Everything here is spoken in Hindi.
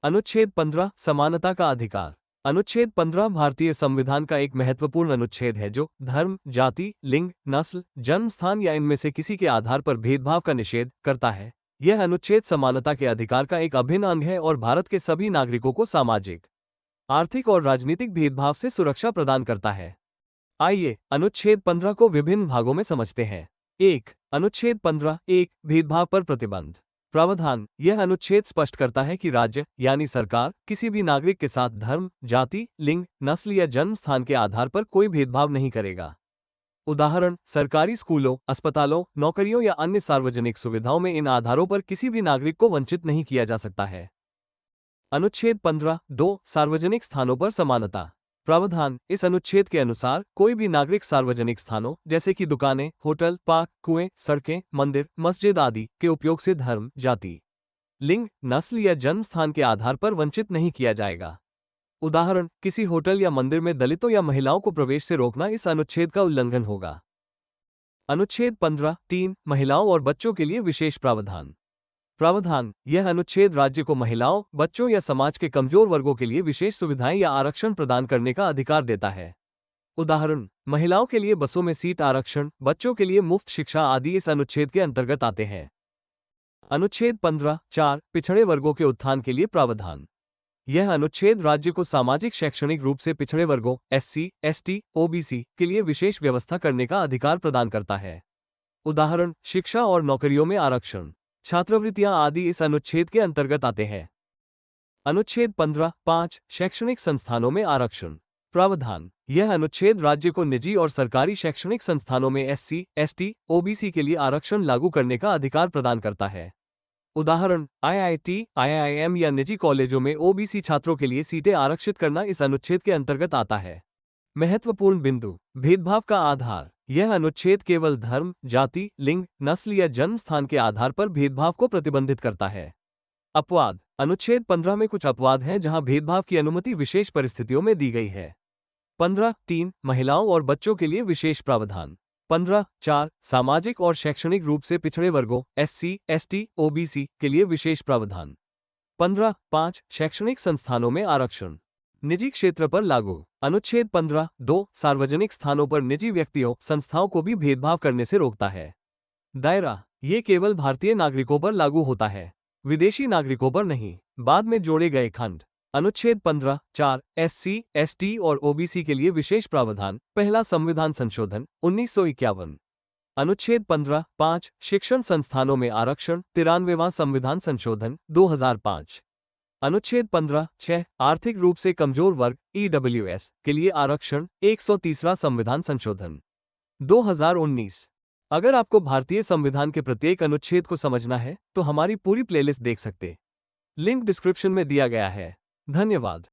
अनुच्छेद 15 समानता का अधिकार। अनुच्छेद 15 भारतीय संविधान का एक महत्वपूर्ण अनुच्छेद है जो धर्म, जाति, लिंग, नस्ल, जन्म स्थान या इनमें से किसी के आधार पर भेदभाव का निषेध करता है। यह अनुच्छेद समानता के अधिकार का एक अभिन्न अंग है और भारत के सभी नागरिकों को सामाजिक, आर्थिक और राजनीतिक भेदभाव से सुरक्षा प्रदान करता है। आइए अनुच्छेद 15 को विभिन्न भागों में समझते हैं। 1. अनुच्छेद 15(1) भेदभाव पर प्रतिबंध। प्रावधान। यह अनुच्छेद स्पष्ट करता है कि राज्य यानी सरकार किसी भी नागरिक के साथ धर्म, जाति, लिंग, नस्ल या जन्म स्थान के आधार पर कोई भेदभाव नहीं करेगा। उदाहरण, सरकारी स्कूलों, अस्पतालों, नौकरियों या अन्य सार्वजनिक सुविधाओं में इन आधारों पर किसी भी नागरिक को वंचित नहीं किया जा सकता है। अनुच्छेद 15(2) सार्वजनिक स्थानों पर समानता। प्रावधान। इस अनुच्छेद के अनुसार कोई भी नागरिक सार्वजनिक स्थानों जैसे कि दुकानें, होटल, पार्क, कुएं, सड़कें, मंदिर, मस्जिद आदि के उपयोग से धर्म, जाति, लिंग, नस्ल या जन्म स्थान के आधार पर वंचित नहीं किया जाएगा। उदाहरण, किसी होटल या मंदिर में दलितों या महिलाओं को प्रवेश से रोकना इस अनुच्छेद का उल्लंघन होगा। अनुच्छेद 15(3) महिलाओं और बच्चों के लिए विशेष प्रावधान। प्रावधान। यह अनुच्छेद राज्य को महिलाओं, बच्चों या समाज के कमजोर वर्गों के लिए विशेष सुविधाएं या आरक्षण प्रदान करने का अधिकार देता है। उदाहरण, महिलाओं के लिए बसों में सीट आरक्षण, बच्चों के लिए मुफ्त शिक्षा आदि इस अनुच्छेद के अंतर्गत आते हैं। अनुच्छेद 15(4) पिछड़े वर्गों के उत्थान के लिए प्रावधान। यह अनुच्छेद राज्य को सामाजिक शैक्षणिक रूप से पिछड़े वर्गों एससी, एसटी, ओबीसी के लिए विशेष व्यवस्था करने का अधिकार प्रदान करता है। उदाहरण, शिक्षा और नौकरियों में आरक्षण, छात्रवृत्तियां आदि इस अनुच्छेद के अंतर्गत आते हैं। अनुच्छेद 15(5) शैक्षणिक संस्थानों में आरक्षण। प्रावधान। यह अनुच्छेद राज्य को निजी और सरकारी शैक्षणिक संस्थानों में एससी, एसटी, ओबीसी के लिए आरक्षण लागू करने का अधिकार प्रदान करता है। उदाहरण, आईआईटी, आईआईएम या निजी कॉलेजों में ओबीसी छात्रों के लिए सीटें आरक्षित करना इस अनुच्छेद के अंतर्गत आता है। महत्वपूर्ण बिंदु। भेदभाव का आधार। यह अनुच्छेद केवल धर्म, जाति, लिंग, नस्ल या जन्म स्थान के आधार पर भेदभाव को प्रतिबंधित करता है। अपवाद। अनुच्छेद 15 में कुछ अपवाद हैं जहां भेदभाव की अनुमति विशेष परिस्थितियों में दी गई है। 15(3) महिलाओं और बच्चों के लिए विशेष प्रावधान। 15(4) सामाजिक और शैक्षणिक रूप से पिछड़े वर्गों एससी, एसटी, ओबीसी के लिए विशेष प्रावधान। 15(5) शैक्षणिक संस्थानों में आरक्षण। निजी क्षेत्र पर लागू। अनुच्छेद 15(2) सार्वजनिक स्थानों पर निजी व्यक्तियों, संस्थाओं को भी भेदभाव करने से रोकता है। दायरा। ये केवल भारतीय नागरिकों पर लागू होता है, विदेशी नागरिकों पर नहीं। बाद में जोड़े गए खंड। अनुच्छेद 15(4) एससी, एसटी और ओबीसी के लिए विशेष प्रावधान। पहला संविधान संशोधन 1951। अनुच्छेद 15(5) शिक्षण संस्थानों में आरक्षण। 93वां संविधान संशोधन 2005। अनुच्छेद 15(6) आर्थिक रूप से कमजोर वर्ग ईडब्ल्यूएस के लिए आरक्षण। 130वां संविधान संशोधन 2019। अगर आपको भारतीय संविधान के प्रत्येक अनुच्छेद को समझना है तो हमारी पूरी प्लेलिस्ट देख सकते। लिंक डिस्क्रिप्शन में दिया गया है। धन्यवाद।